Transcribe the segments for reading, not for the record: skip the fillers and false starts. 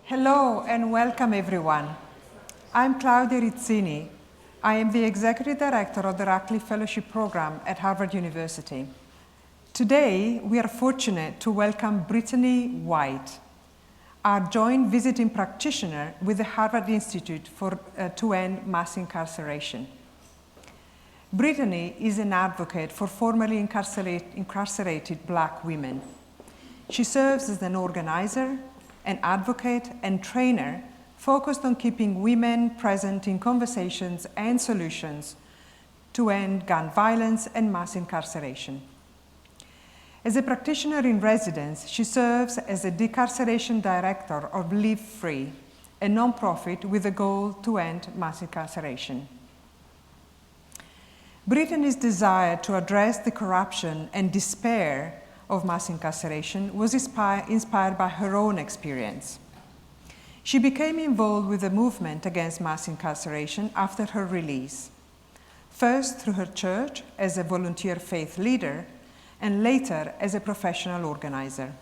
Hello and welcome everyone. I'm Claudia Rizzini. I am the Executive Director of the Radcliffe Fellowship Program at Harvard University. Today, we are fortunate to welcome Brittany White, our joint visiting practitioner with the Harvard Institute to End Mass Incarceration. Brittany is an advocate for formerly incarcerated Black women. She serves as an organizer, an advocate, and trainer focused on keeping women present in conversations and solutions to end gun violence and mass incarceration. As a practitioner in residence, she serves as a decarceration director of Live Free, a nonprofit with a goal to end mass incarceration. Brittany's desire to address the corruption and despair of mass incarceration was inspired by her own experience. She became involved with the movement against mass incarceration after her release, first through her church as a volunteer faith leader, and later as a professional organizer.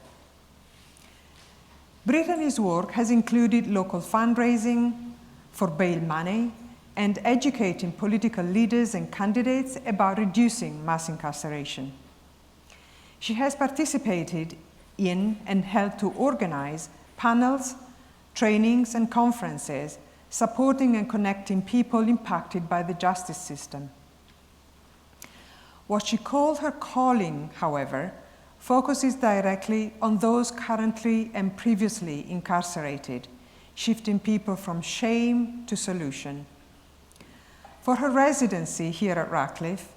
Brittany's work has included local fundraising for bail money and educating political leaders and candidates about reducing mass incarceration. She has participated in and helped to organize panels, trainings, and conferences supporting and connecting people impacted by the justice system. What she called her calling, however, focuses directly on those currently and previously incarcerated, shifting people from shame to solution. For her residency here at Radcliffe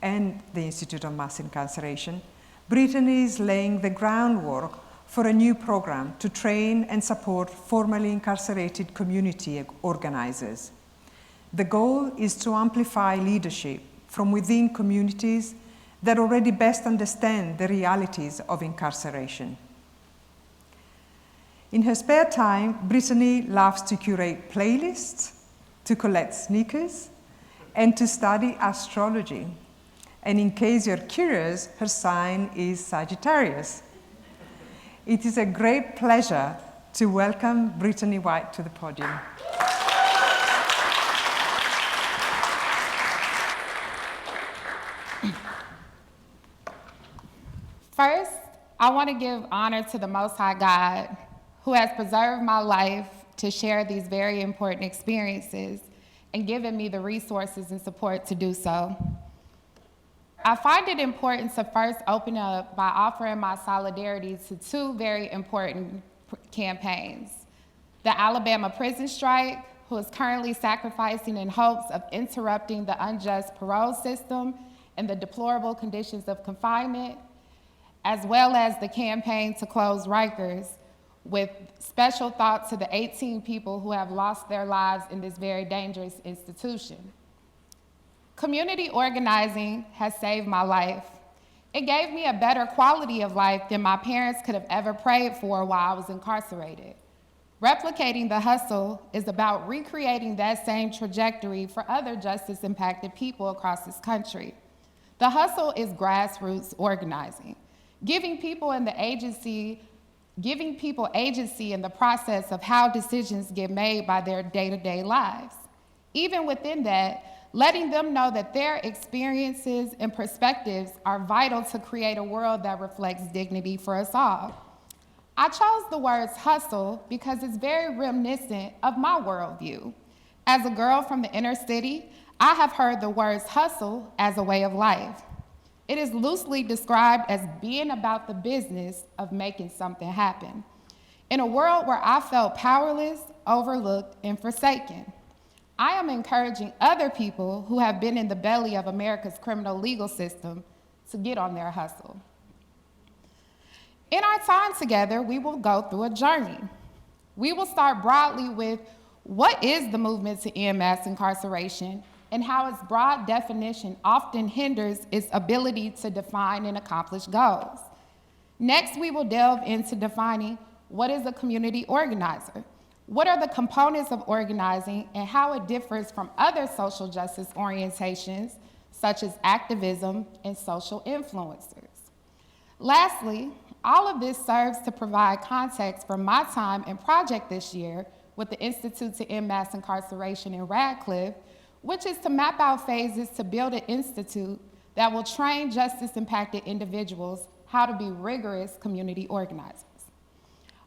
and the Institute of Mass Incarceration, Brittany is laying the groundwork for a new program to train and support formerly incarcerated community organizers. The goal is to amplify leadership from within communities that already best understand the realities of incarceration. In her spare time, Brittany loves to curate playlists, to collect sneakers, and to study astrology. And in case you're curious, her sign is Sagittarius. It is a great pleasure to welcome Brittany White to the podium. First, I want to give honor to the Most High God, who has preserved my life to share these very important experiences and given me the resources and support to do so. I find it important to first open up by offering my solidarity to two very important campaigns. The Alabama prison strike, who is currently sacrificing in hopes of interrupting the unjust parole system and the deplorable conditions of confinement, as well as the campaign to close Rikers, with special thought to the 18 people who have lost their lives in this very dangerous institution. Community organizing has saved my life. It gave me a better quality of life than my parents could have ever prayed for while I was incarcerated. Replicating the hustle is about recreating that same trajectory for other justice-impacted people across this country. The hustle is grassroots organizing, giving people agency in the process of how decisions get made by their day-to-day lives. Even within that, letting them know that their experiences and perspectives are vital to create a world that reflects dignity for us all. I chose the words hustle because it's very reminiscent of my worldview. As a girl from the inner city, I have heard the words hustle as a way of life. It is loosely described as being about the business of making something happen. In a world where I felt powerless, overlooked, and forsaken, I am encouraging other people who have been in the belly of America's criminal legal system to get on their hustle. In our time together, we will go through a journey. We will start broadly with what is the movement to end mass incarceration and how its broad definition often hinders its ability to define and accomplish goals. Next, we will delve into defining what is a community organizer. What are the components of organizing and how it differs from other social justice orientations, such as activism and social influencers? Lastly, All of this serves to provide context for my time and project this year with the Institute to End Mass Incarceration in Radcliffe, which is to map out phases to build an institute that will train justice-impacted individuals how to be rigorous community organizers.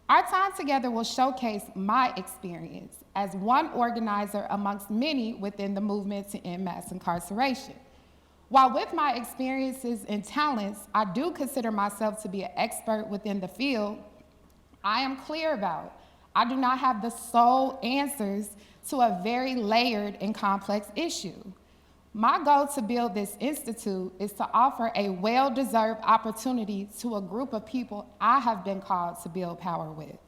Our time together will showcase my experience as one organizer amongst many within the movement to end mass incarceration. While with my experiences and talents, I do consider myself to be an expert within the field, I am clear about I do not have the sole answers to a very layered and complex issue. My goal to build this institute is to offer a well-deserved opportunity to a group of people I have been called to build power with.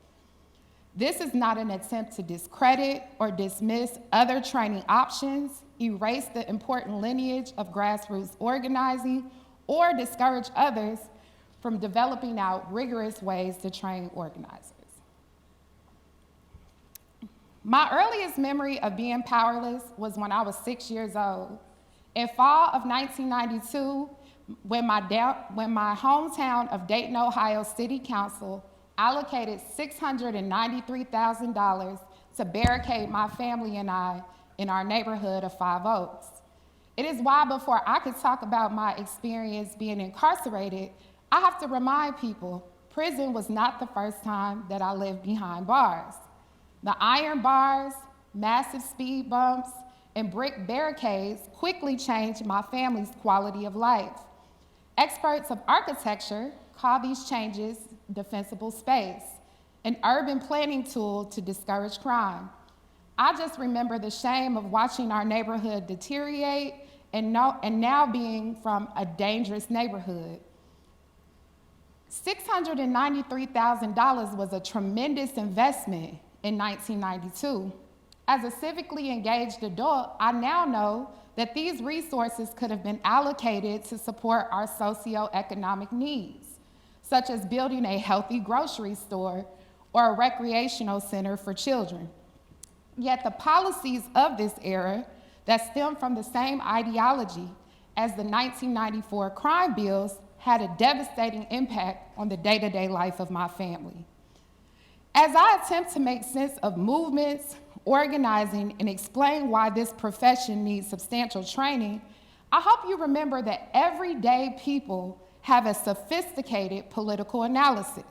This is not an attempt to discredit or dismiss other training options, erase the important lineage of grassroots organizing, or discourage others from developing out rigorous ways to train organizers. My earliest memory of being powerless was when I was 6 years old. In fall of 1992, when my hometown of Dayton, Ohio City Council allocated $693,000 to barricade my family and I in our neighborhood of Five Oaks. It is why before I could talk about my experience being incarcerated, I have to remind people, prison was not the first time that I lived behind bars. The iron bars, massive speed bumps, and brick barricades quickly changed my family's quality of life. Experts of architecture call these changes defensible space, an urban planning tool to discourage crime. I just remember the shame of watching our neighborhood deteriorate and now being from a dangerous neighborhood. $693,000 was a tremendous investment in 1992. As a civically engaged adult, I now know that these resources could have been allocated to support our socioeconomic needs, such as building a healthy grocery store or a recreational center for children. Yet the policies of this era that stem from the same ideology as the 1994 crime bills had a devastating impact on the day-to-day life of my family. As I attempt to make sense of movements, organizing, and explain why this profession needs substantial training, I hope you remember that everyday people have a sophisticated political analysis.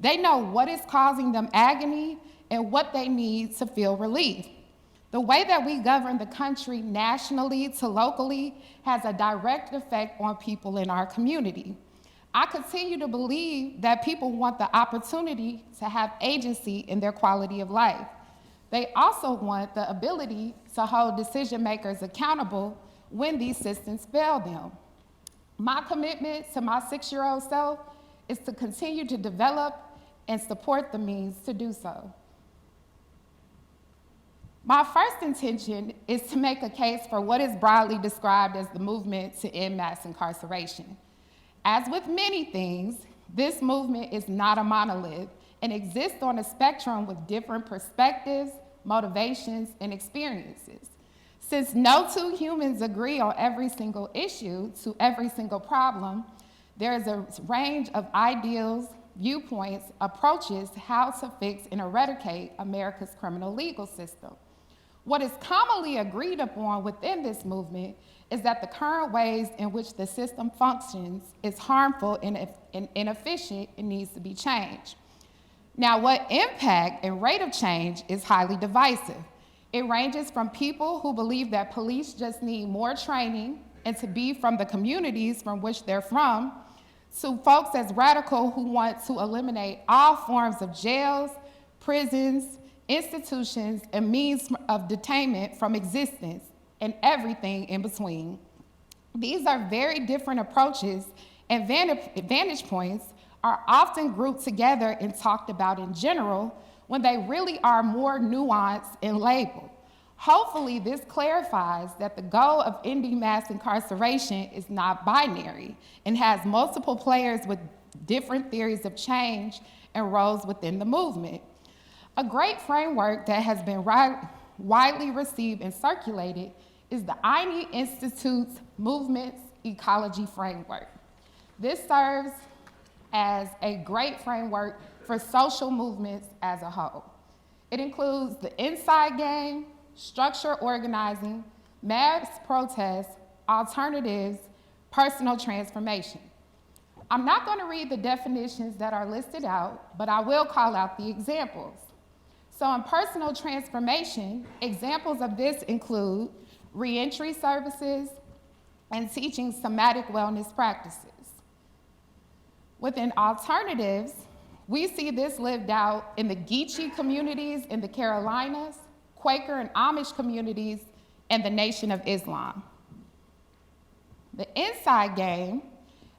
They know what is causing them agony and what they need to feel relief. The way that we govern the country nationally to locally has a direct effect on people in our community. I continue to believe that people want the opportunity to have agency in their quality of life. They also want the ability to hold decision makers accountable when these systems fail them. My commitment to my 6-year-old self is to continue to develop and support the means to do so. My first intention is to make a case for what is broadly described as the movement to end mass incarceration. As with many things, this movement is not a monolith and exists on a spectrum with different perspectives, motivations, and experiences. Since no two humans agree on every single issue to every single problem, there is a range of ideals, viewpoints, approaches how to fix and eradicate America's criminal legal system. What is commonly agreed upon within this movement is that the current ways in which the system functions is harmful and inefficient and needs to be changed. Now, what impact and rate of change is highly divisive. It ranges from people who believe that police just need more training and to be from the communities from which they're from, to folks as radical who want to eliminate all forms of jails, prisons, institutions, and means of detainment from existence, and everything in between. These are very different approaches, and vantage points are often grouped together and talked about in general when they really are more nuanced and labeled. Hopefully, this clarifies that the goal of ending mass incarceration is not binary and has multiple players with different theories of change and roles within the movement. A great framework that has been widely received and circulated is the INE Institute's Movements Ecology Framework. This serves as a great framework for social movements as a whole. It includes the inside game, structure organizing, mass protests, alternatives, personal transformation. I'm not going to read the definitions that are listed out, but I will call out the examples. So in personal transformation, examples of this include reentry services and teaching somatic wellness practices. Within alternatives, we see this lived out in the Geechee communities in the Carolinas, Quaker and Amish communities, and the Nation of Islam. The inside game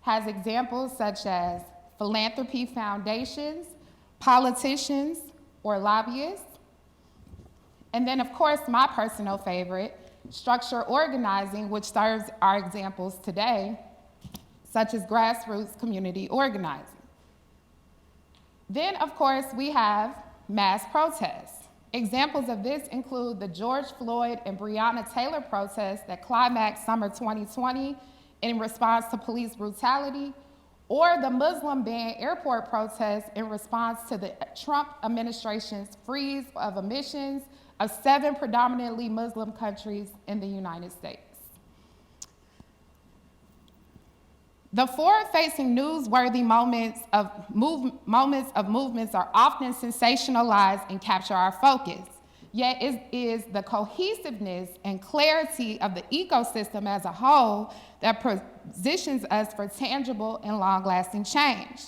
has examples such as philanthropy foundations, politicians, or lobbyists. And then, of course, my personal favorite, structure organizing, which serves our examples today, such as grassroots community organizing. Then, of course, we have mass protests. Examples of this include the George Floyd and Breonna Taylor protests that climaxed summer 2020 in response to police brutality, or the Muslim ban airport protests in response to the Trump administration's freeze of emissions of 7 predominantly Muslim countries in the United States. The forward-facing newsworthy moments of movements are often sensationalized and capture our focus. Yet it is the cohesiveness and clarity of the ecosystem as a whole that positions us for tangible and long-lasting change.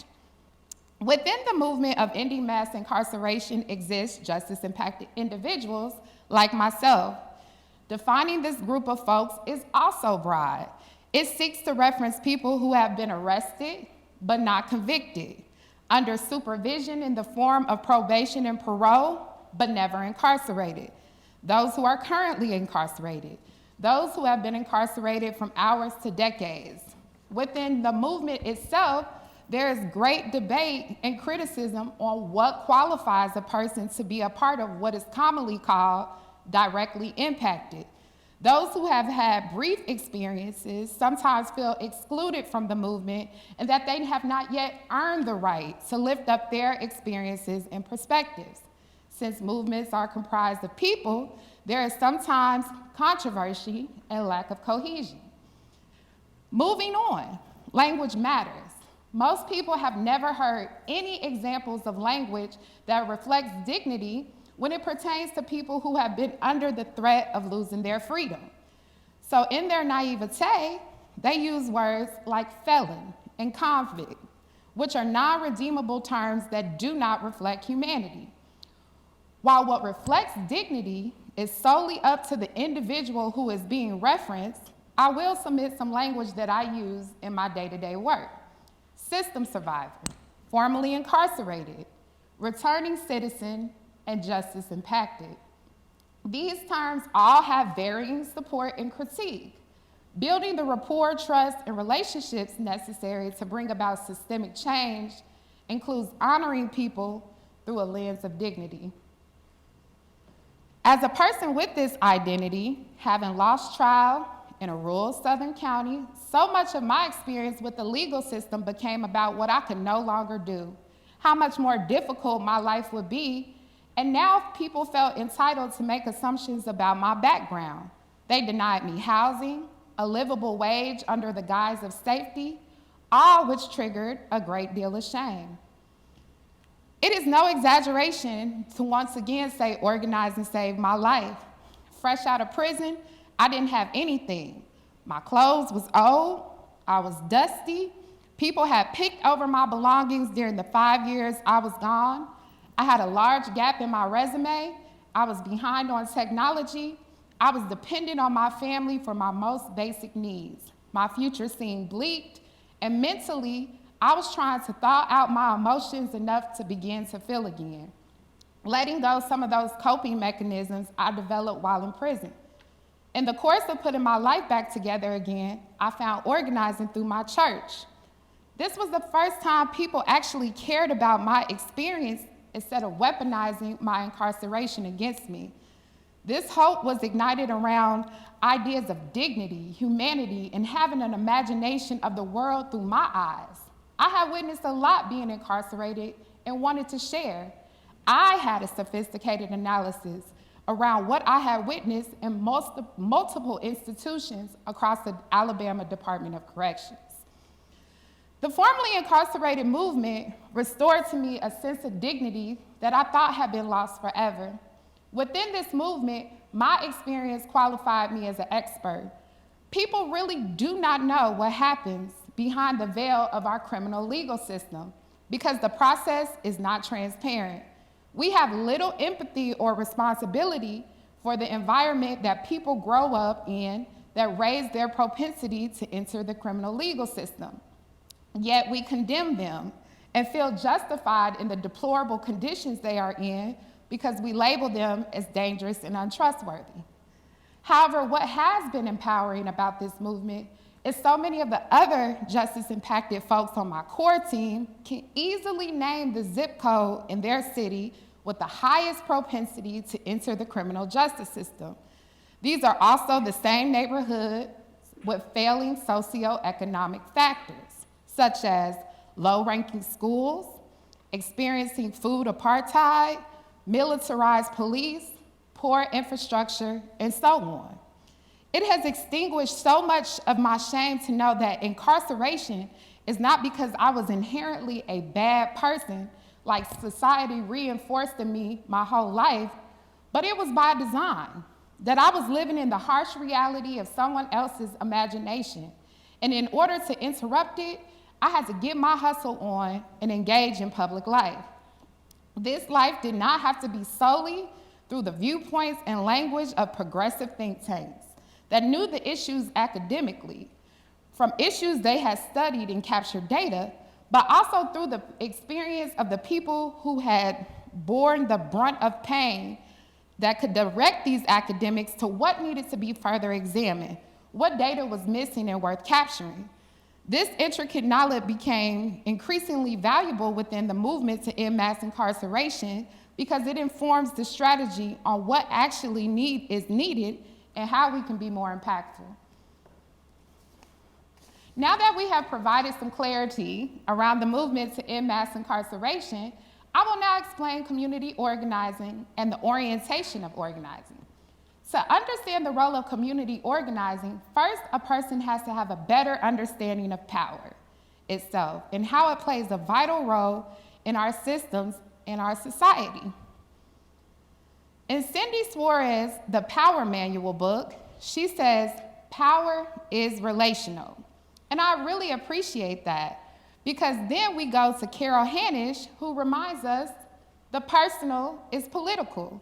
Within the movement of ending mass incarceration exists justice-impacted individuals like myself. Defining this group of folks is also broad. It seeks to reference people who have been arrested but not convicted, under supervision in the form of probation and parole, but never incarcerated, those who are currently incarcerated, those who have been incarcerated from hours to decades. Within the movement itself, there is great debate and criticism on what qualifies a person to be a part of what is commonly called directly impacted. Those who have had brief experiences sometimes feel excluded from the movement and that they have not yet earned the right to lift up their experiences and perspectives. Since movements are comprised of people, there is sometimes controversy and lack of cohesion. Moving on, language matters. Most people have never heard any examples of language that reflects dignity when it pertains to people who have been under the threat of losing their freedom. So in their naivete, they use words like felon and convict, which are non-redeemable terms that do not reflect humanity. While what reflects dignity is solely up to the individual who is being referenced, I will submit some language that I use in my day-to-day work. System survivor, formerly incarcerated, returning citizen, and justice impacted. These terms all have varying support and critique. Building the rapport, trust, and relationships necessary to bring about systemic change includes honoring people through a lens of dignity. As a person with this identity, having lost trial in a rural southern county, so much of my experience with the legal system became about what I could no longer do, how much more difficult my life would be, and now people felt entitled to make assumptions about my background. They denied me housing, a livable wage under the guise of safety, all which triggered a great deal of shame. It is no exaggeration to once again say organizing saved my life. Fresh out of prison, I didn't have anything. My clothes was old, I was dusty, people had picked over my belongings during the 5 years I was gone. I had a large gap in my resume, I was behind on technology, I was dependent on my family for my most basic needs. My future seemed bleak, and mentally, I was trying to thaw out my emotions enough to begin to feel again, letting go some of those coping mechanisms I developed while in prison. In the course of putting my life back together again, I found organizing through my church. This was the first time people actually cared about my experience instead of weaponizing my incarceration against me. This hope was ignited around ideas of dignity, humanity, and having an imagination of the world through my eyes. I have witnessed a lot being incarcerated and wanted to share. I had a sophisticated analysis around what I had witnessed in multiple institutions across the Alabama Department of Corrections. The formerly incarcerated movement restored to me a sense of dignity that I thought had been lost forever. Within this movement, my experience qualified me as an expert. People really do not know what happens behind the veil of our criminal legal system because the process is not transparent. We have little empathy or responsibility for the environment that people grow up in that raise their propensity to enter the criminal legal system. Yet we condemn them and feel justified in the deplorable conditions they are in because we label them as dangerous and untrustworthy. However, what has been empowering about this movement is so many of the other justice-impacted folks on my core team can easily name the zip code in their city with the highest propensity to enter the criminal justice system. These are also the same neighborhoods with failing socioeconomic factors, such as low-ranking schools, experiencing food apartheid, militarized police, poor infrastructure, and so on. It has extinguished so much of my shame to know that incarceration is not because I was inherently a bad person, like society reinforced in me my whole life, but it was by design, that I was living in the harsh reality of someone else's imagination. And in order to interrupt it, I had to get my hustle on and engage in public life. This life did not have to be solely through the viewpoints and language of progressive think tanks that knew the issues academically, from issues they had studied and captured data, but also through the experience of the people who had borne the brunt of pain that could direct these academics to what needed to be further examined, what data was missing and worth capturing. This intricate knowledge became increasingly valuable within the movement to end mass incarceration because it informs the strategy on what actually is needed and how we can be more impactful. Now that we have provided some clarity around the movement to end mass incarceration, I will now explain community organizing and the orientation of organizing. To understand the role of community organizing, first a person has to have a better understanding of power itself and how it plays a vital role in our systems and our society. In Cindy Suarez, the Power Manual book, she says, power is relational. And I really appreciate that because then we go to Carol Hanisch, who reminds us the personal is political.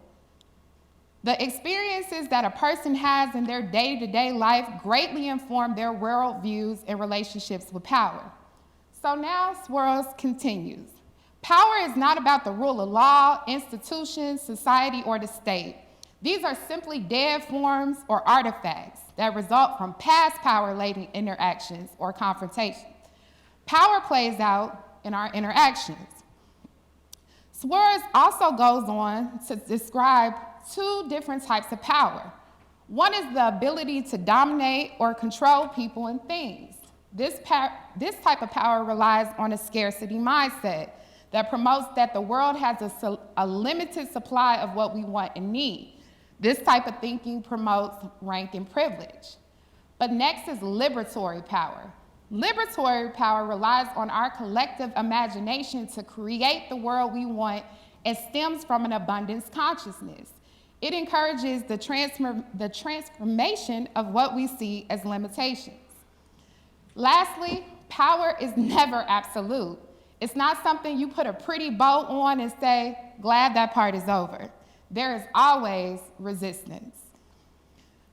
The experiences that a person has in their day-to-day life greatly inform their worldviews and relationships with power. So now Swirls continues. Power is not about the rule of law, institutions, society, or the state. These are simply dead forms or artifacts that result from past power-laden interactions or confrontations. Power plays out in our interactions. Suarez also goes on to describe two different types of power. One is the ability to dominate or control people and things. This type of power relies on a scarcity mindset that promotes that the world has a limited supply of what we want and need. This type of thinking promotes rank and privilege. But next is liberatory power. Liberatory power relies on our collective imagination to create the world we want and stems from an abundance consciousness. It encourages the transformation of what we see as limitations. Lastly, power is never absolute. It's not something you put a pretty bow on and say, glad that part is over. There is always resistance.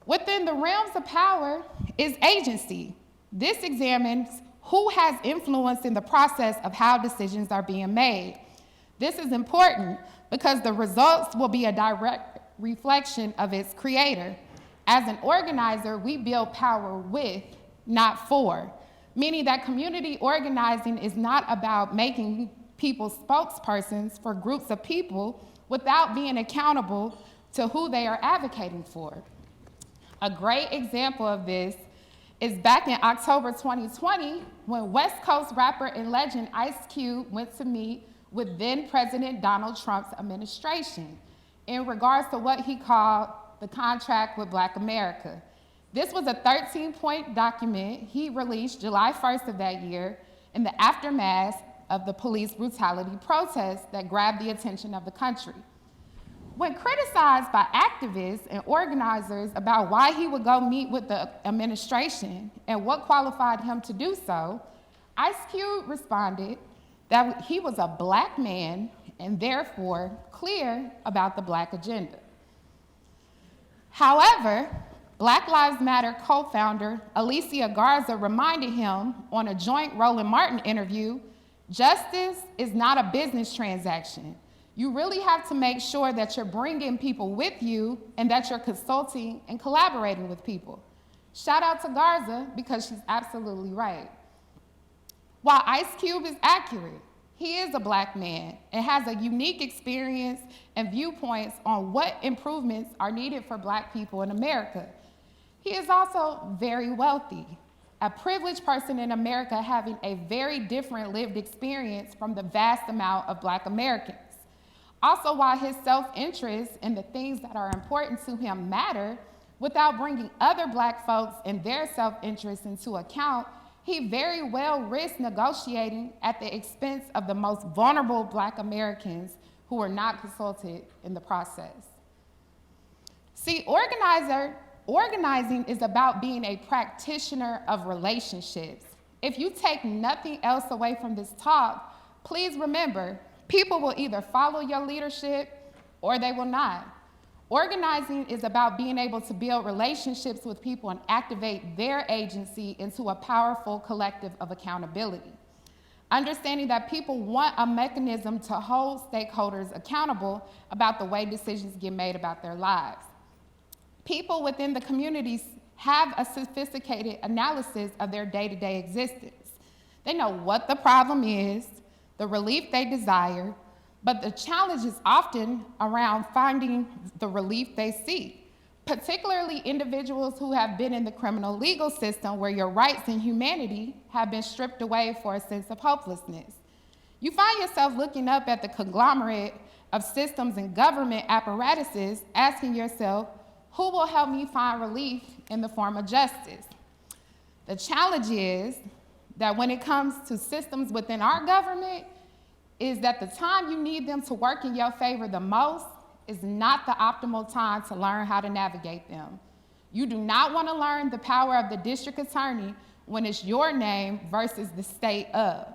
Within the realms of power is agency. This examines who has influence in the process of how decisions are being made. This is important because the results will be a direct reflection of its creator. As an organizer, we build power with, not for, meaning that community organizing is not about making people spokespersons for groups of people without being accountable to who they are advocating for. A great example of this is back in October 2020 when West Coast rapper and legend Ice Cube went to meet with then President Donald Trump's administration in regards to what he called the contract with Black America. This was a 13-point document he released July 1st of that year in the aftermath of the police brutality protests that grabbed the attention of the country. When criticized by activists and organizers about why he would go meet with the administration and what qualified him to do so, Ice Cube responded that he was a Black man and therefore clear about the Black agenda. However, Black Lives Matter co-founder Alicia Garza reminded him on a joint Roland Martin interview, justice is not a business transaction. You really have to make sure that you're bringing people with you and that you're consulting and collaborating with people. Shout out to Garza because she's absolutely right. While Ice Cube is accurate, he is a Black man and has a unique experience and viewpoints on what improvements are needed for Black people in America. He is also very wealthy, a privileged person in America having a very different lived experience from the vast amount of Black Americans. Also, while his self-interest and the things that are important to him matter, without bringing other Black folks and their self-interest into account, he very well risks negotiating at the expense of the most vulnerable Black Americans who were not consulted in the process. See, organizing is about being a practitioner of relationships. If you take nothing else away from this talk, please remember, people will either follow your leadership or they will not. Organizing is about being able to build relationships with people and activate their agency into a powerful collective of accountability. Understanding that people want a mechanism to hold stakeholders accountable about the way decisions get made about their lives. People within the communities have a sophisticated analysis of their day-to-day existence. They know what the problem is, the relief they desire, but the challenge is often around finding the relief they seek, particularly individuals who have been in the criminal legal system where your rights and humanity have been stripped away for a sense of hopelessness. You find yourself looking up at the conglomerate of systems and government apparatuses, asking yourself, who will help me find relief in the form of justice? The challenge is that when it comes to systems within our government, is that the time you need them to work in your favor the most is not the optimal time to learn how to navigate them. You do not want to learn the power of the district attorney when it's your name versus the state of.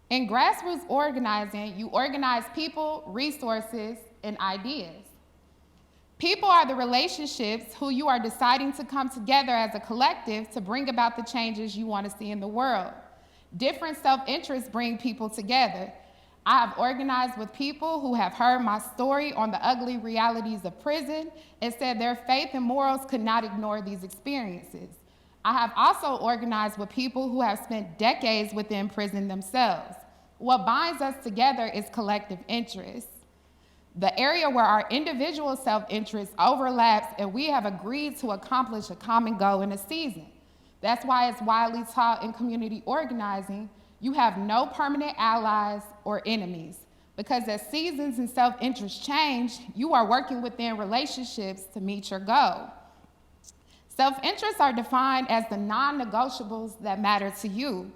In grassroots organizing, you organize people, resources, and ideas. People are the relationships who you are deciding to come together as a collective to bring about the changes you want to see in the world. Different self-interests bring people together. I have organized with people who have heard my story on the ugly realities of prison and said their faith and morals could not ignore these experiences. I have also organized with people who have spent decades within prison themselves. What binds us together is collective interest. The area where our individual self-interest overlaps and we have agreed to accomplish a common goal in a season. That's why it's widely taught in community organizing, you have no permanent allies or enemies, because as seasons and self-interest change, you are working within relationships to meet your goal. Self-interests are defined as the non-negotiables that matter to you.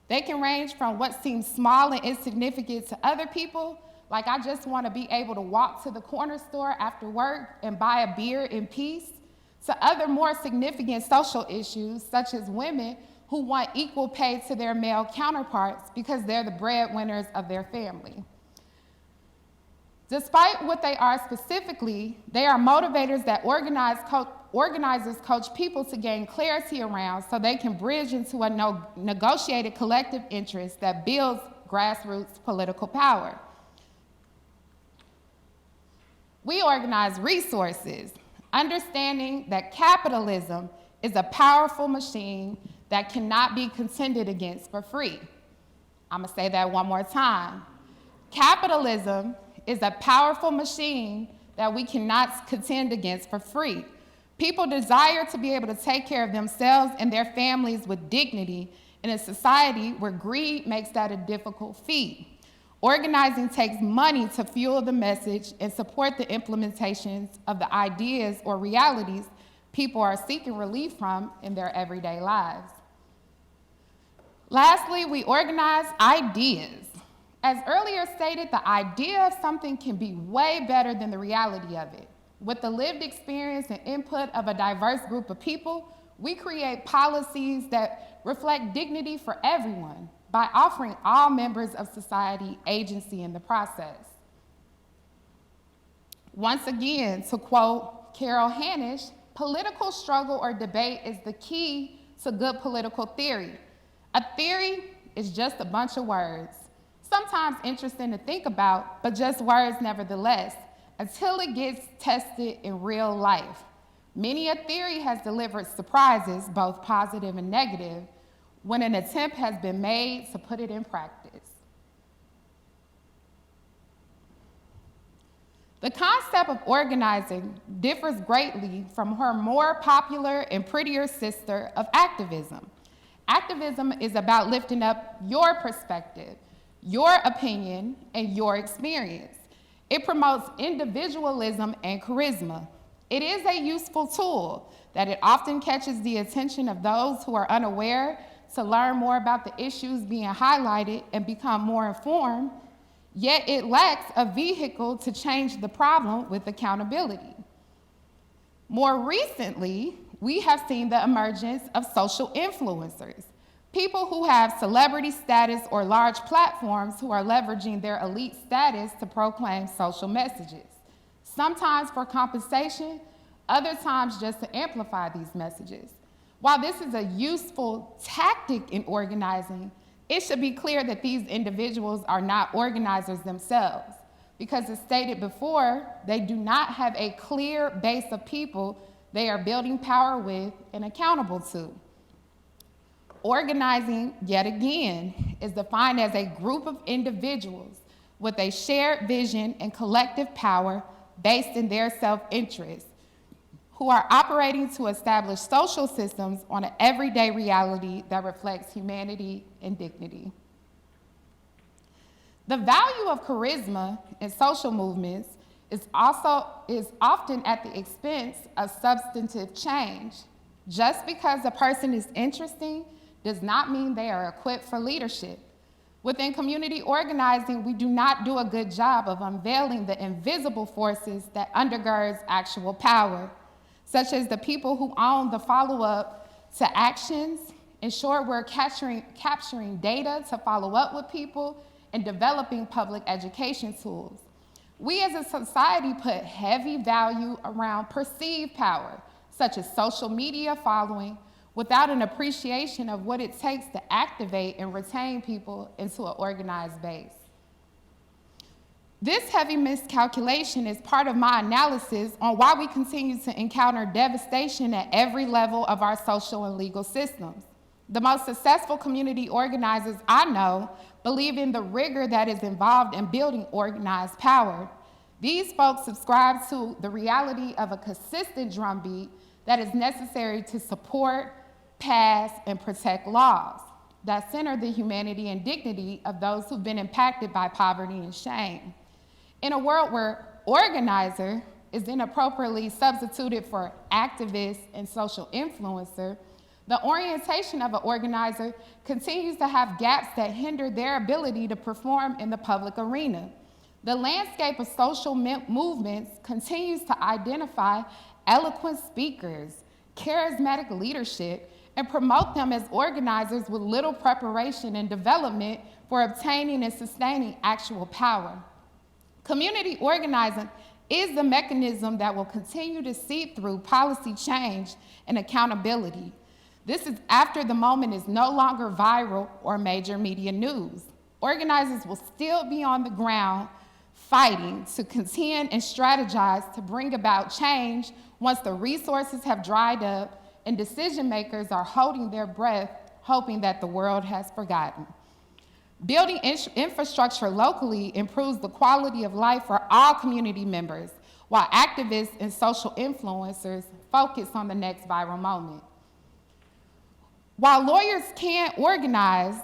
They can range from what seems small and insignificant to other people, like I just want to be able to walk to the corner store after work and buy a beer in peace, to other more significant social issues, such as women who want equal pay to their male counterparts because they're the breadwinners of their family. Despite what they are specifically, they are motivators that organizers coach people to gain clarity around so they can bridge into a negotiated collective interest that builds grassroots political power. We organize resources, understanding that capitalism is a powerful machine that cannot be contended against for free. I'm gonna say that one more time. Capitalism is a powerful machine that we cannot contend against for free. People desire to be able to take care of themselves and their families with dignity in a society where greed makes that a difficult feat. Organizing takes money to fuel the message and support the implementations of the ideas or realities people are seeking relief from in their everyday lives. Lastly, we organize ideas. As earlier stated, the idea of something can be way better than the reality of it. With the lived experience and input of a diverse group of people, we create policies that reflect dignity for everyone by offering all members of society agency in the process. Once again, to quote Carol Hanisch, political struggle or debate is the key to good political theory. A theory is just a bunch of words, sometimes interesting to think about, but just words nevertheless, until it gets tested in real life. Many a theory has delivered surprises, both positive and negative, when an attempt has been made to put it in practice. The concept of organizing differs greatly from her more popular and prettier sister of activism. Activism is about lifting up your perspective, your opinion, and your experience. It promotes individualism and charisma. It is a useful tool that it often catches the attention of those who are unaware to learn more about the issues being highlighted and become more informed, yet it lacks a vehicle to change the problem with accountability. More recently, we have seen the emergence of social influencers, people who have celebrity status or large platforms who are leveraging their elite status to proclaim social messages, sometimes for compensation, other times just to amplify these messages. While this is a useful tactic in organizing, it should be clear that these individuals are not organizers themselves, because as stated before, they do not have a clear base of people they are building power with and accountable to. Organizing, yet again, is defined as a group of individuals with a shared vision and collective power based in their self-interest, who are operating to establish social systems on an everyday reality that reflects humanity and dignity. The value of charisma in social movements is often at the expense of substantive change. Just because a person is interesting does not mean they are equipped for leadership. Within community organizing, we do not do a good job of unveiling the invisible forces that undergirds actual power, such as the people who own the follow-up to actions. In short, we're capturing data to follow up with people and developing public education tools. We as a society put heavy value around perceived power, such as social media following, without an appreciation of what it takes to activate and retain people into an organized base. This heavy miscalculation is part of my analysis on why we continue to encounter devastation at every level of our social and legal systems. The most successful community organizers I know believe in the rigor that is involved in building organized power. These folks subscribe to the reality of a consistent drumbeat that is necessary to support, pass, and protect laws that center the humanity and dignity of those who've been impacted by poverty and shame. In a world where organizer is inappropriately substituted for activist and social influencer, the orientation of an organizer continues to have gaps that hinder their ability to perform in the public arena. The landscape of social movements continues to identify eloquent speakers, charismatic leadership, and promote them as organizers with little preparation and development for obtaining and sustaining actual power. Community organizing is the mechanism that will continue to see through policy change and accountability. This is after the moment is no longer viral or major media news. Organizers will still be on the ground fighting to contend and strategize to bring about change once the resources have dried up and decision makers are holding their breath, hoping that the world has forgotten. Building infrastructure locally improves the quality of life for all community members, while activists and social influencers focus on the next viral moment. While lawyers can't organize,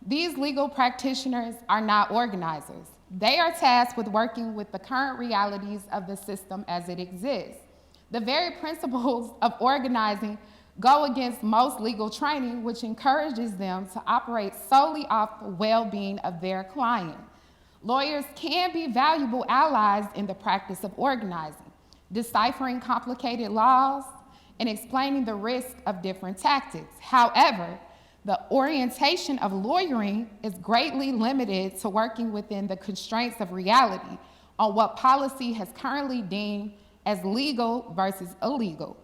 these legal practitioners are not organizers. They are tasked with working with the current realities of the system as it exists. The very principles of organizing go against most legal training, which encourages them to operate solely off the well-being of their client. Lawyers can be valuable allies in the practice of organizing, deciphering complicated laws, and explaining the risk of different tactics. However, the orientation of lawyering is greatly limited to working within the constraints of reality on what policy has currently deemed as legal versus illegal,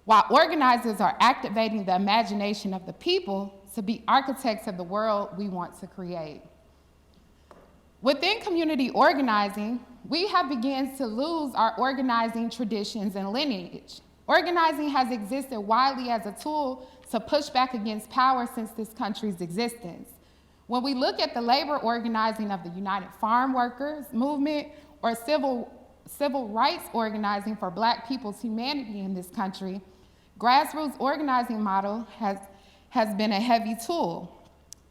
while organizers are activating the imagination of the people to be architects of the world we want to create. Within community organizing, we have begun to lose our organizing traditions and lineage. Organizing has existed widely as a tool to push back against power since this country's existence. When we look at the labor organizing of the United Farm Workers movement or civil rights organizing for Black people's humanity in this country, grassroots organizing model has been a heavy tool.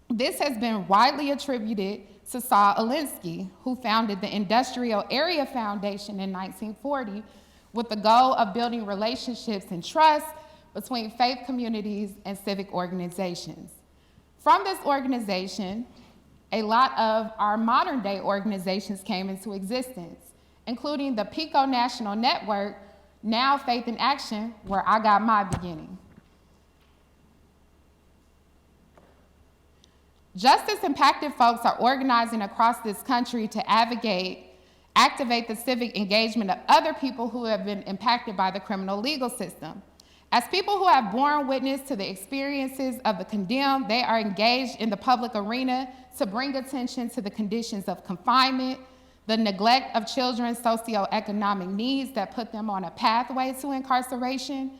This has been widely attributed to Saul Alinsky, who founded the Industrial Area Foundation in 1940 with the goal of building relationships and trust between faith communities and civic organizations. From this organization, a lot of our modern day organizations came into existence, including the PICO National Network, now Faith in Action, where I got my beginning. Justice-impacted folks are organizing across this country to activate the civic engagement of other people who have been impacted by the criminal legal system. As people who have borne witness to the experiences of the condemned, they are engaged in the public arena to bring attention to the conditions of confinement, the neglect of children's socioeconomic needs that put them on a pathway to incarceration,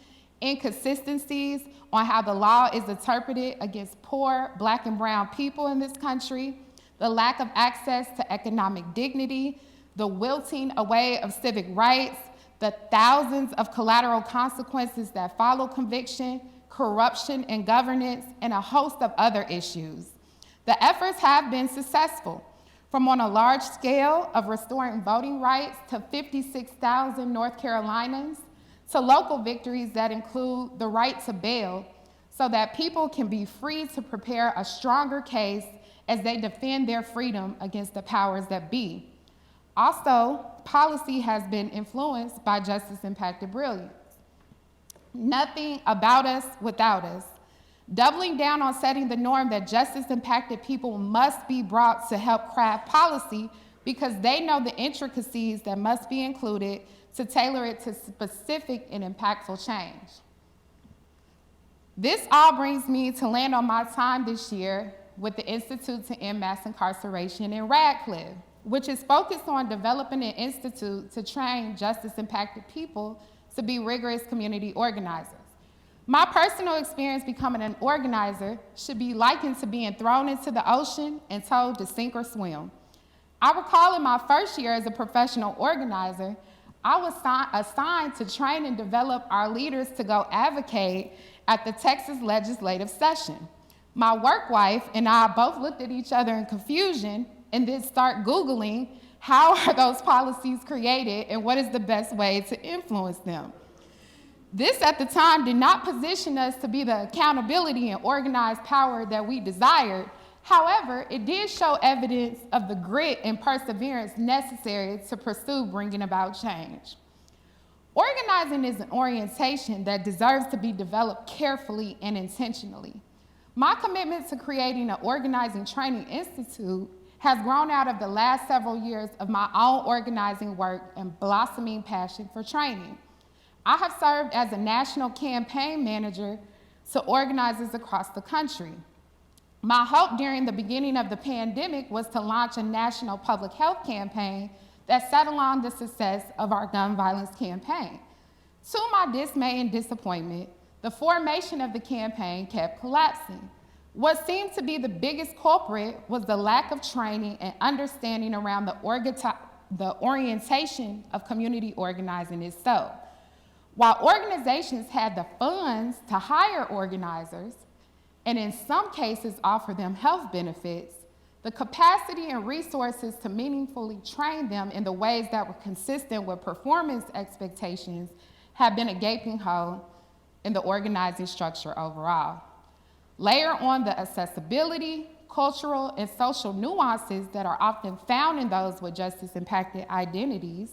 inconsistencies on how the law is interpreted against poor Black and brown people in this country, the lack of access to economic dignity, the wilting away of civic rights, the thousands of collateral consequences that follow conviction, corruption in governance, and a host of other issues. The efforts have been successful, from on a large scale of restoring voting rights to 56,000 North Carolinians, to local victories that include the right to bail so that people can be free to prepare a stronger case as they defend their freedom against the powers that be. Also, policy has been influenced by justice-impacted brilliance. Nothing about us without us. Doubling down on setting the norm that justice-impacted people must be brought to help craft policy because they know the intricacies that must be included to tailor it to specific and impactful change. This all brings me to land on my time this year with the Institute to End Mass Incarceration in Radcliffe, which is focused on developing an institute to train justice-impacted people to be rigorous community organizers. My personal experience becoming an organizer should be likened to being thrown into the ocean and told to sink or swim. I recall in my first year as a professional organizer, I was assigned to train and develop our leaders to go advocate at the Texas legislative session. My work wife and I both looked at each other in confusion and then start Googling how are those policies created and what is the best way to influence them. This at the time did not position us to be the accountability and organized power that we desired. However, it did show evidence of the grit and perseverance necessary to pursue bringing about change. Organizing is an orientation that deserves to be developed carefully and intentionally. My commitment to creating an organizing training institute has grown out of the last several years of my own organizing work and blossoming passion for training. I have served as a national campaign manager to organizers across the country. My hope during the beginning of the pandemic was to launch a national public health campaign that set along the success of our gun violence campaign. To my dismay and disappointment, the formation of the campaign kept collapsing. What seemed to be the biggest culprit was the lack of training and understanding around the the orientation of community organizing itself. While organizations had the funds to hire organizers, and in some cases offer them health benefits, the capacity and resources to meaningfully train them in the ways that were consistent with performance expectations have been a gaping hole in the organizing structure overall. Layer on the accessibility, cultural, and social nuances that are often found in those with justice-impacted identities.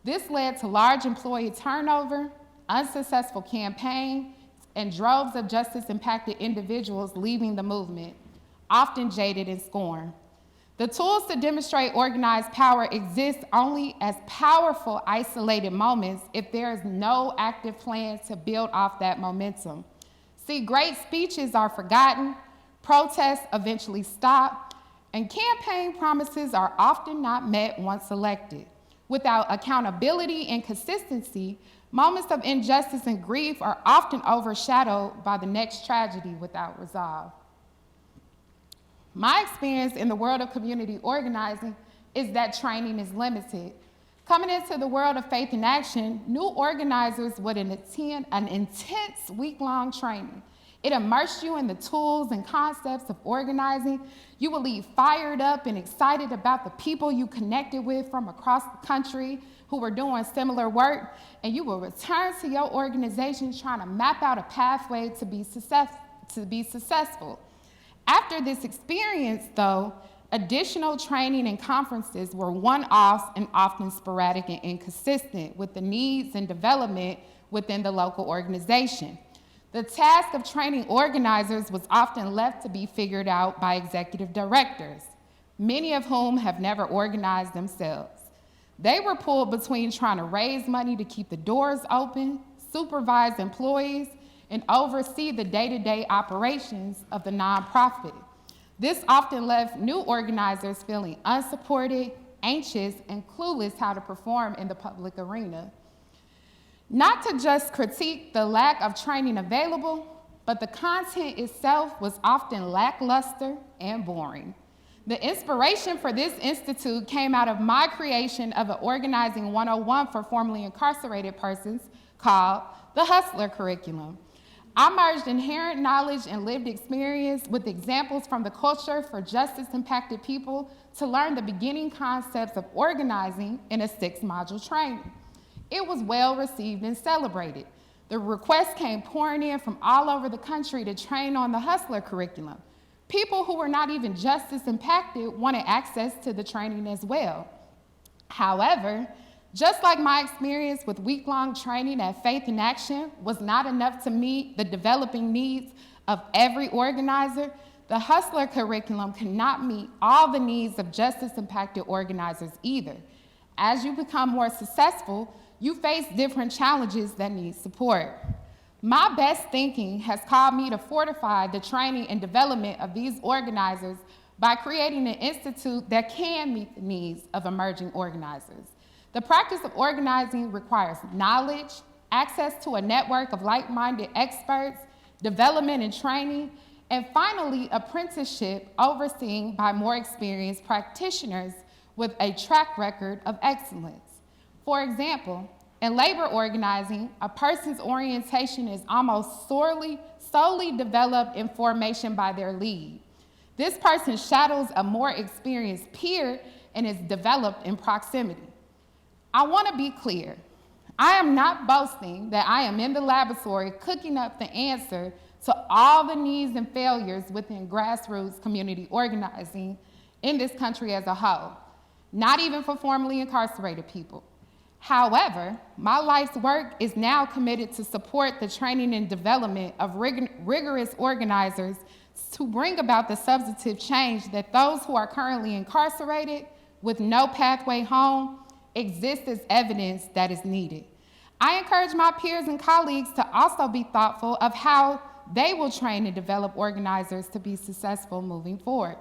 This led to large employee turnover, unsuccessful campaigns, and droves of justice-impacted individuals leaving the movement, often jaded and scorned. The tools to demonstrate organized power exist only as powerful, isolated moments if there is no active plan to build off that momentum. See, great speeches are forgotten, protests eventually stop, and campaign promises are often not met once elected. Without accountability and consistency, moments of injustice and grief are often overshadowed by the next tragedy without resolve. My experience in the world of community organizing is that training is limited. Coming into the world of faith in action, new organizers would attend an intense week-long training. It immersed you in the tools and concepts of organizing. You will leave fired up and excited about the people you connected with from across the country who were doing similar work, and you will return to your organization trying to map out a pathway to be successful. After this experience, though, additional training and conferences were one-offs and often sporadic and inconsistent with the needs and development within the local organization. The task of training organizers was often left to be figured out by executive directors, many of whom have never organized themselves. They were pulled between trying to raise money to keep the doors open, supervise employees, and oversee the day-to-day operations of the nonprofit. This often left new organizers feeling unsupported, anxious, and clueless how to perform in the public arena. Not to just critique the lack of training available, but the content itself was often lackluster and boring. The inspiration for this institute came out of my creation of an organizing 101 for formerly incarcerated persons called the Hustler Curriculum. I merged inherent knowledge and lived experience with examples from the culture for justice-impacted people to learn the beginning concepts of organizing in a 6-module training. It was well received and celebrated. The requests came pouring in from all over the country to train on the Hustler Curriculum. People who were not even justice-impacted wanted access to the training as well. However, just like my experience with week-long training at Faith in Action was not enough to meet the developing needs of every organizer, the Hustler Curriculum cannot meet all the needs of justice-impacted organizers either. As you become more successful, you face different challenges that need support. My best thinking has called me to fortify the training and development of these organizers by creating an institute that can meet the needs of emerging organizers. The practice of organizing requires knowledge, access to a network of like-minded experts, development and training, and finally, apprenticeship overseen by more experienced practitioners with a track record of excellence. For example, in labor organizing, a person's orientation is almost solely developed in formation by their lead. This person shadows a more experienced peer and is developed in proximity. I want to be clear. I am not boasting that I am in the laboratory cooking up the answer to all the needs and failures within grassroots community organizing in this country as a whole, not even for formerly incarcerated people. However, my life's work is now committed to support the training and development of rigorous organizers to bring about the substantive change that those who are currently incarcerated with no pathway home exist as evidence that is needed. I encourage my peers and colleagues to also be thoughtful of how they will train and develop organizers to be successful moving forward.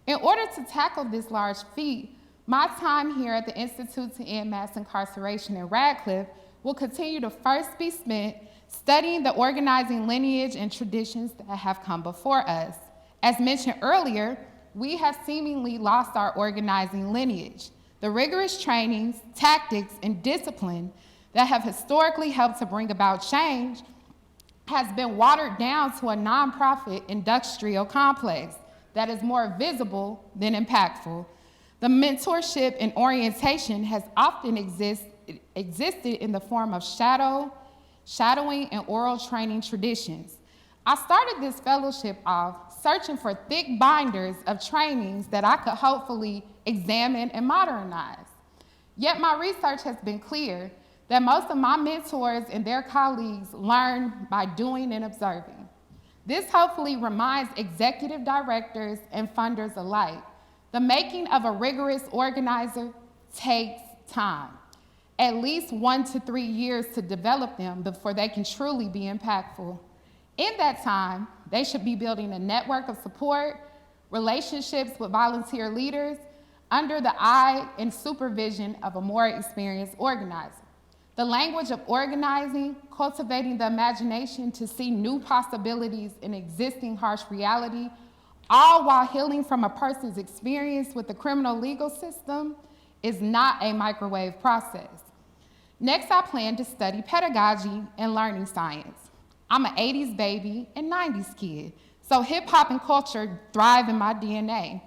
In order to tackle this large feat, my time here at the Institute to End Mass Incarceration in Radcliffe will continue to first be spent studying the organizing lineage and traditions that have come before us. As mentioned earlier, we have seemingly lost our organizing lineage. The rigorous trainings, tactics, and discipline that have historically helped to bring about change has been watered down to a nonprofit industrial complex that is more visible than impactful. The mentorship and orientation has often existed in the form of shadowing and oral training traditions. I started this fellowship off searching for thick binders of trainings that I could hopefully examine and modernize. Yet my research has been clear that most of my mentors and their colleagues learn by doing and observing. This hopefully reminds executive directors and funders alike, the making of a rigorous organizer takes time, at least 1 to 3 years to develop them before they can truly be impactful. In that time, they should be building a network of support, relationships with volunteer leaders, under the eye and supervision of a more experienced organizer. The language of organizing, cultivating the imagination to see new possibilities in existing harsh reality, all while healing from a person's experience with the criminal legal system, is not a microwave process. Next, I plan to study pedagogy and learning science. I'm an 80s baby and 90s kid, so hip hop and culture thrive in my DNA.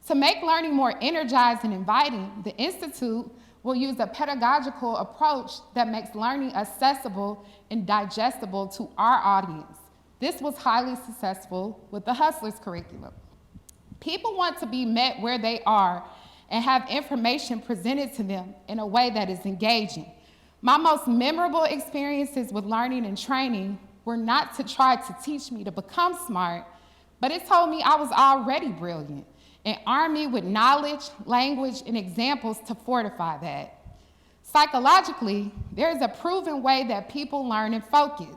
To make learning more energized and inviting, the Institute will use a pedagogical approach that makes learning accessible and digestible to our audience. This was highly successful with the Hustlers curriculum. People want to be met where they are and have information presented to them in a way that is engaging. My most memorable experiences with learning and training were not to try to teach me to become smart, but it told me I was already brilliant and armed me with knowledge, language, and examples to fortify that. Psychologically, there is a proven way that people learn and focus.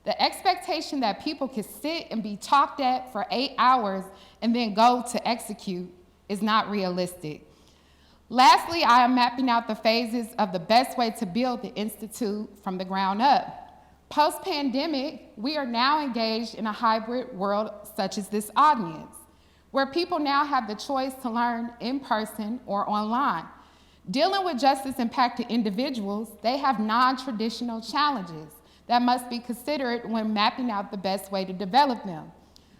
The expectation that people can sit and be talked at for 8 hours and then go to execute is not realistic. Lastly, I am mapping out the phases of the best way to build the Institute from the ground up. Post-pandemic, we are now engaged in a hybrid world such as this audience, where people now have the choice to learn in person or online. Dealing with justice-impacted individuals, they have non-traditional challenges that must be considered when mapping out the best way to develop them.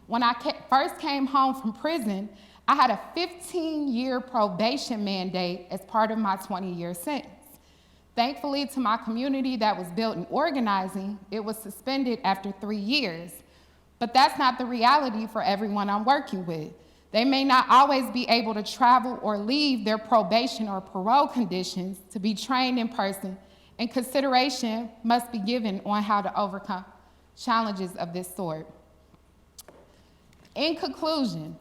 When I first came home from prison, I had a 15-year probation mandate as part of my 20-year sentence. Thankfully, to my community that was built in organizing, it was suspended after 3 years. But that's not the reality for everyone I'm working with. They may not always be able to travel or leave their probation or parole conditions to be trained in person, and consideration must be given on how to overcome challenges of this sort. In conclusion,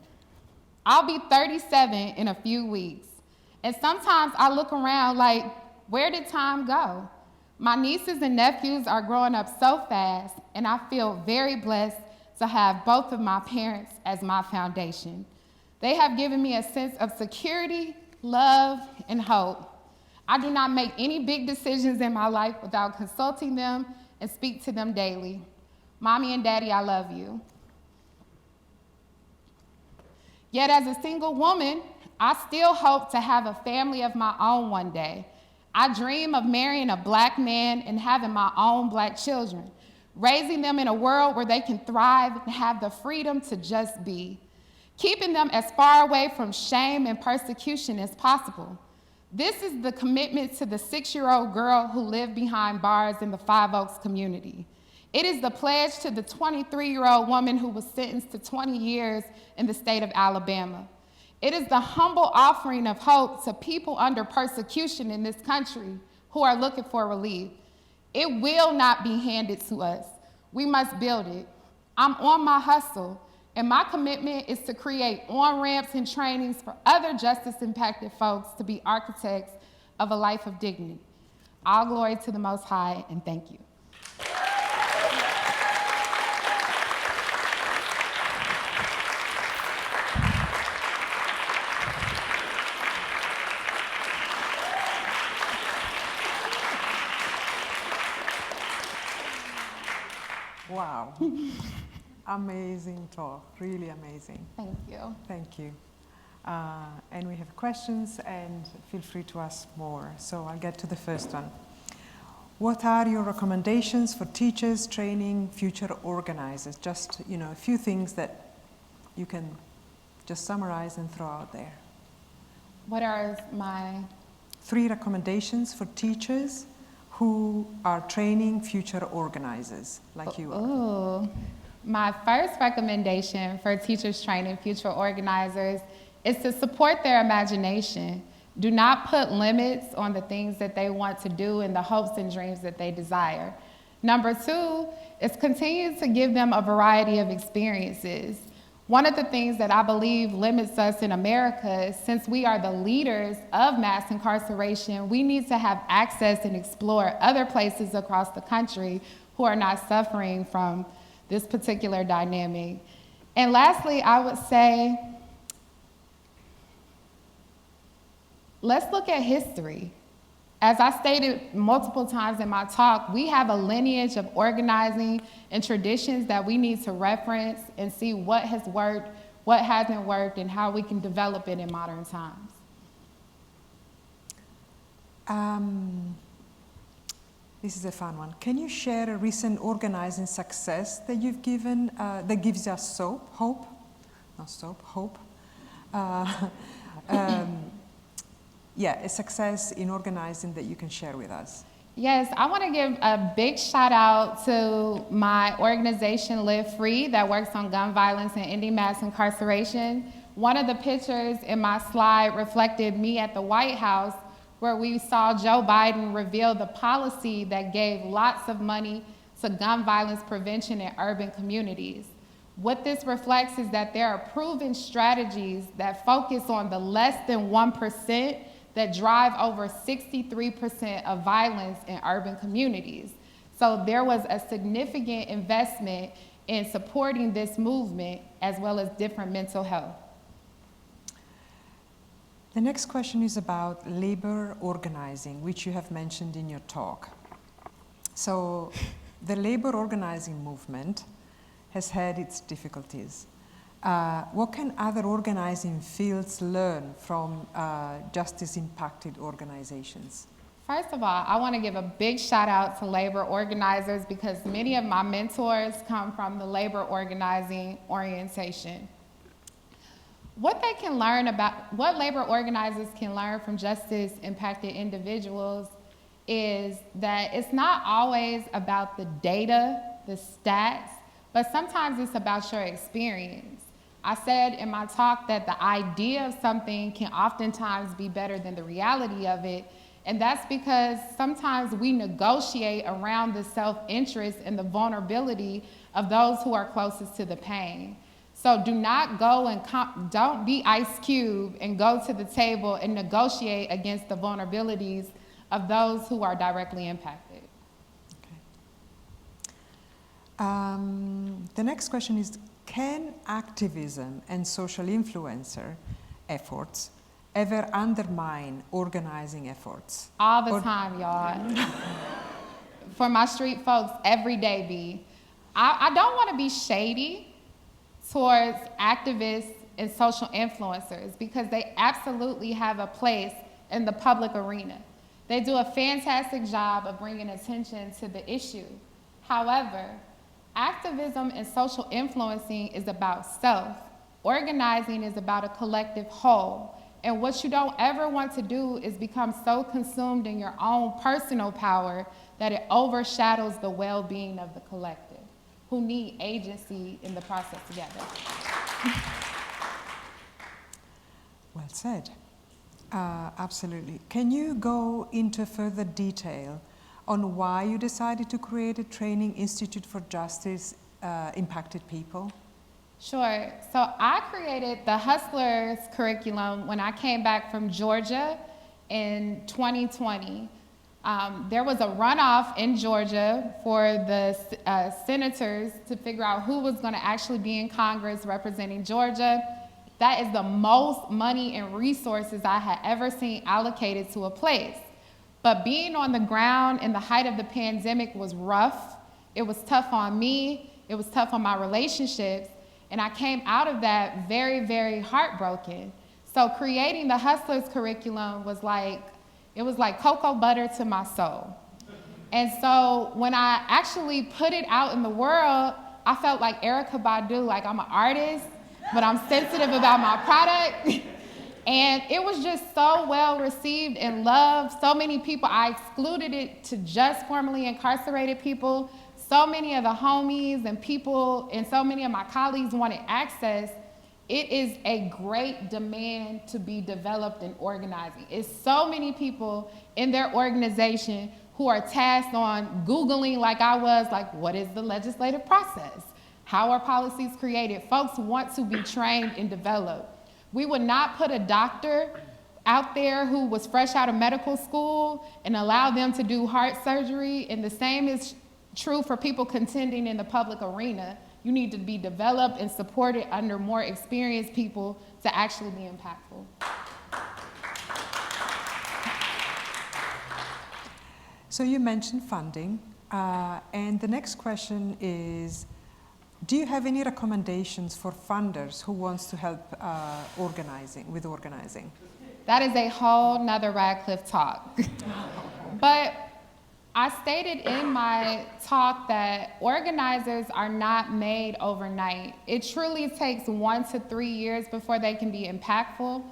I'll be 37 in a few weeks, and sometimes I look around like, where did time go? My nieces and nephews are growing up so fast, and I feel very blessed to have both of my parents as my foundation. They have given me a sense of security, love, and hope. I do not make any big decisions in my life without consulting them and speak to them daily. Mommy and Daddy, I love you. Yet as a single woman, I still hope to have a family of my own one day. I dream of marrying a Black man and having my own Black children, raising them in a world where they can thrive and have the freedom to just be, keeping them as far away from shame and persecution as possible. This is the commitment to the 6-year-old girl who lived behind bars in the Five Oaks community. It is the pledge to the 23-year-old woman who was sentenced to 20 years in the state of Alabama. It is the humble offering of hope to people under persecution in this country who are looking for relief. It will not be handed to us. We must build it. I'm on my hustle, and my commitment is to create on-ramps and trainings for other justice-impacted folks to be architects of a life of dignity. All glory to the Most High, and thank you. Wow. Amazing talk, really amazing. Thank you. Thank you. And we have questions, and feel free to ask more. So I'll get to the first one. What are your recommendations for teachers training future organizers? Just, a few things that you can just summarize and throw out there. What are my 3 recommendations for teachers who are training future organizers like you are? Oh, my first recommendation for teachers training future organizers is to support their imagination. Do not put limits on the things that they want to do and the hopes and dreams that they desire. Number 2 is continue to give them a variety of experiences. One of the things that I believe limits us in America is since we are the leaders of mass incarceration, we need to have access and explore other places across the country who are not suffering from this particular dynamic. And lastly, I would say, let's look at history. As I stated multiple times in my talk, we have a lineage of organizing and traditions that we need to reference and see what has worked, what hasn't worked, and how we can develop it in modern times. This is a fun one. Can you share a recent organizing success that you've given that gives us hope? Yeah, a success in organizing that you can share with us. Yes, I want to give a big shout out to my organization Live Free that works on gun violence and ending mass incarceration. One of the pictures in my slide reflected me at the White House where we saw Joe Biden reveal the policy that gave lots of money to gun violence prevention in urban communities. What this reflects is that there are proven strategies that focus on the less than 1% that drive over 63% of violence in urban communities. So there was a significant investment in supporting this movement as well as different mental health. The next question is about labor organizing, which you have mentioned in your talk. So the labor organizing movement has had its difficulties. What can other organizing fields learn from justice-impacted organizations? First of all, I want to give a big shout out to labor organizers because many of my mentors come from the labor organizing orientation. What labor organizers can learn from justice-impacted individuals is that it's not always about the data, the stats, but sometimes it's about your experience. I said in my talk that the idea of something can oftentimes be better than the reality of it, and that's because sometimes we negotiate around the self-interest and the vulnerability of those who are closest to the pain. So do not go and don't be Ice Cube and go to the table and negotiate against the vulnerabilities of those who are directly impacted. The next question is, can activism and social influencer efforts ever undermine organizing efforts? All the time, y'all. For my street folks, every day, B. I don't want to be shady towards activists and social influencers because they absolutely have a place in the public arena. They do a fantastic job of bringing attention to the issue. However, activism and social influencing is about self. Organizing is about a collective whole. And what you don't ever want to do is become so consumed in your own personal power that it overshadows the well-being of the collective, who need agency in the process together. Well said. Absolutely. Can you go into further detail on why you decided to create a training institute for justice impacted people? Sure. So I created the Hustlers curriculum when I came back from Georgia in 2020. There was a runoff in Georgia for the senators to figure out who was going to actually be in Congress representing Georgia. That is the most money and resources I had ever seen allocated to a place. But being on the ground in the height of the pandemic was rough. It was tough on me. It was tough on my relationships. And I came out of that very, very heartbroken. So creating the Hustlers curriculum was like, it was like cocoa butter to my soul. And so when I actually put it out in the world, I felt like Erykah Badu, like I'm an artist, but I'm sensitive about my product. And it was just so well received and loved. So many people, I excluded it to just formerly incarcerated people. So many of the homies and people and so many of my colleagues wanted access. It is a great demand to be developed in organizing. It's so many people in their organization who are tasked on Googling like I was, like what is the legislative process? How are policies created? Folks want to be trained and developed. We would not put a doctor out there who was fresh out of medical school and allow them to do heart surgery, and the same is true for people contending in the public arena. You need to be developed and supported under more experienced people to actually be impactful. So you mentioned funding, and the next question is, do you have any recommendations for funders who wants to help with organizing? That is a whole nother Radcliffe talk. But I stated in my talk that organizers are not made overnight. It truly takes 1 to 3 years before they can be impactful.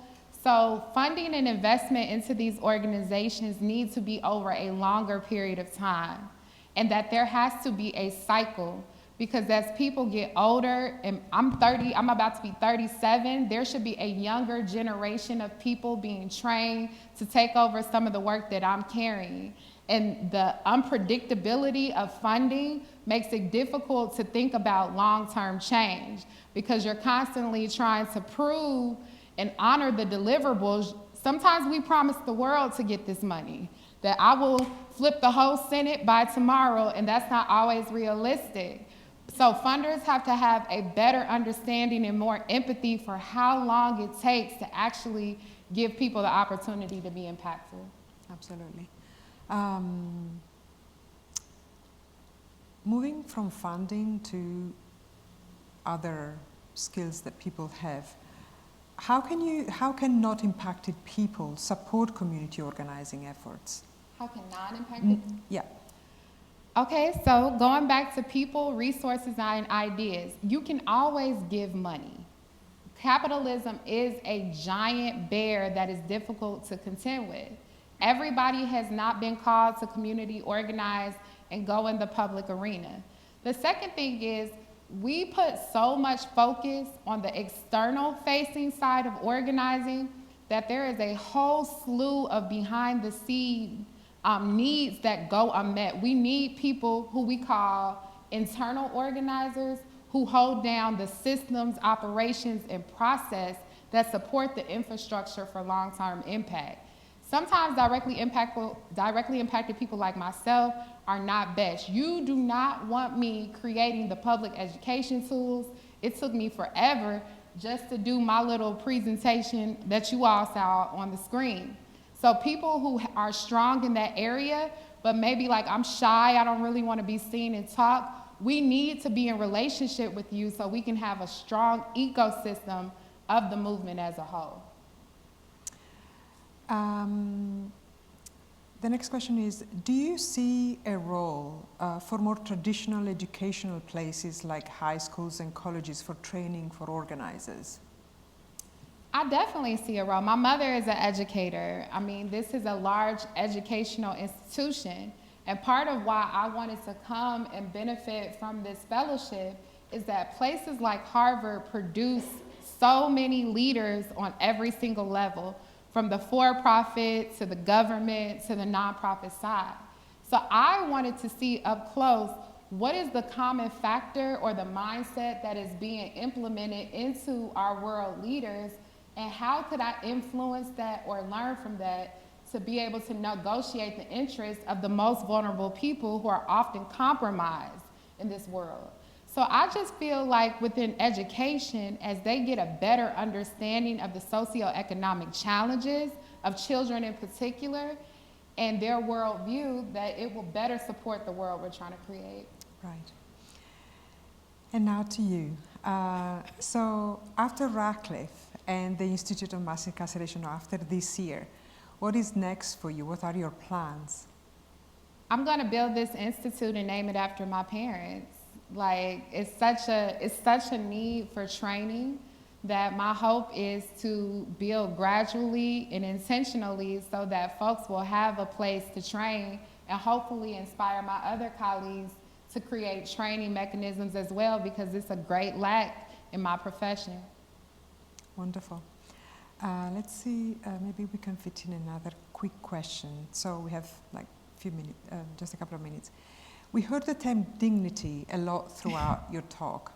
So funding and investment into these organizations need to be over a longer period of time, and that there has to be a cycle. Because as people get older, and I'm about to be 37, there should be a younger generation of people being trained to take over some of the work that I'm carrying. And the unpredictability of funding makes it difficult to think about long-term change, because you're constantly trying to prove and honor the deliverables. Sometimes we promise the world to get this money, that I will flip the whole Senate by tomorrow, and that's not always realistic. So funders have to have a better understanding and more empathy for how long it takes to actually give people the opportunity to be impactful. Absolutely. Moving from funding to other skills that people have, how can not impacted people support community organizing efforts? How can non-impacted? Yeah. Okay, so going back to people, resources, and ideas, you can always give money. Capitalism is a giant bear that is difficult to contend with. Everybody has not been called to community organize and go in the public arena. The second thing is, we put so much focus on the external facing side of organizing that there is a whole slew of behind the scenes needs that go unmet. We need people who we call internal organizers, who hold down the systems, operations, and process that support the infrastructure for long-term impact. Sometimes directly impacted people like myself are not best. You do not want me creating the public education tools. It took me forever just to do my little presentation that you all saw on the screen. So people who are strong in that area, but maybe like I'm shy, I don't really want to be seen and talk, we need to be in relationship with you so we can have a strong ecosystem of the movement as a whole. The next question is, do you see a role for more traditional educational places like high schools and colleges for training for organizers? I definitely see a role. My mother is an educator. I mean, this is a large educational institution. And part of why I wanted to come and benefit from this fellowship is that places like Harvard produce so many leaders on every single level, from the for-profit to the government to the nonprofit side. So I wanted to see up close, what is the common factor or the mindset that is being implemented into our world leaders, and how could I influence that or learn from that to be able to negotiate the interests of the most vulnerable people who are often compromised in this world. So I just feel like within education, as they get a better understanding of the socioeconomic challenges of children in particular and their worldview, that it will better support the world we're trying to create. Right. And now to you. So after Radcliffe, and the Institute of Mass Incarceration after this year. What is next for you? What are your plans? I'm going to build this institute and name it after my parents. Like, it's such a need for training that my hope is to build gradually and intentionally so that folks will have a place to train and hopefully inspire my other colleagues to create training mechanisms as well, because it's a great lack in my profession. Wonderful. Let's see, maybe we can fit in another quick question. So we have like a few minutes, just a couple of minutes. We heard the term dignity a lot throughout your talk.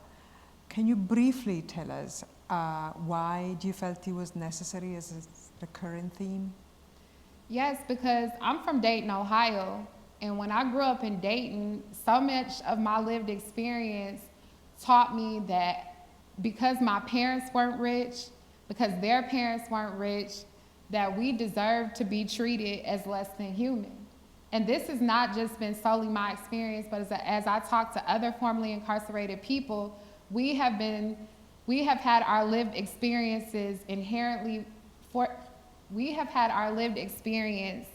Can you briefly tell us why you felt it was necessary as a recurrent theme? Yes, because I'm from Dayton, Ohio, and when I grew up in Dayton, so much of my lived experience taught me that because my parents weren't rich, because their parents weren't rich, that we deserve to be treated as less than human. And this has not just been solely my experience, but as I talk to other formerly incarcerated people, we have had our lived experiences we have had our lived experience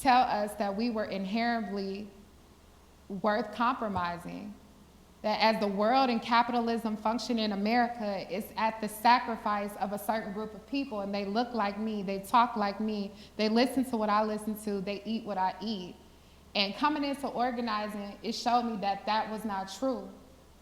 tell us that we were inherently worth compromising. That as the world and capitalism function in America, it's at the sacrifice of a certain group of people, and they look like me, they talk like me, they listen to what I listen to, they eat what I eat. And coming into organizing, it showed me that that was not true.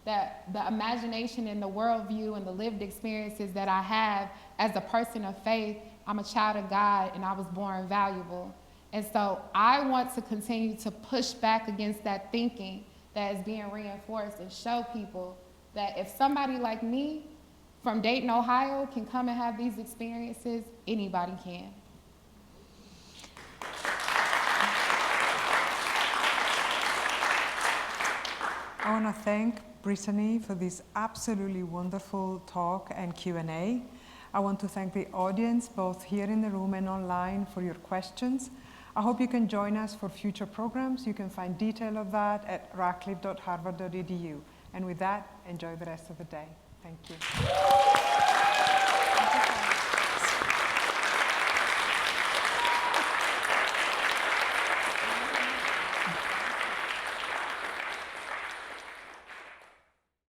That the imagination and the worldview and the lived experiences that I have as a person of faith, I'm a child of God and I was born valuable. And so I want to continue to push back against that thinking that is being reinforced and show people that if somebody like me from Dayton, Ohio can come and have these experiences, anybody can. I want to thank Brittany for this absolutely wonderful talk and Q&A. I want to thank the audience, both here in the room and online, for your questions. I hope you can join us for future programs. You can find detail of that at radcliffe.harvard.edu. And with that, enjoy the rest of the day. Thank you.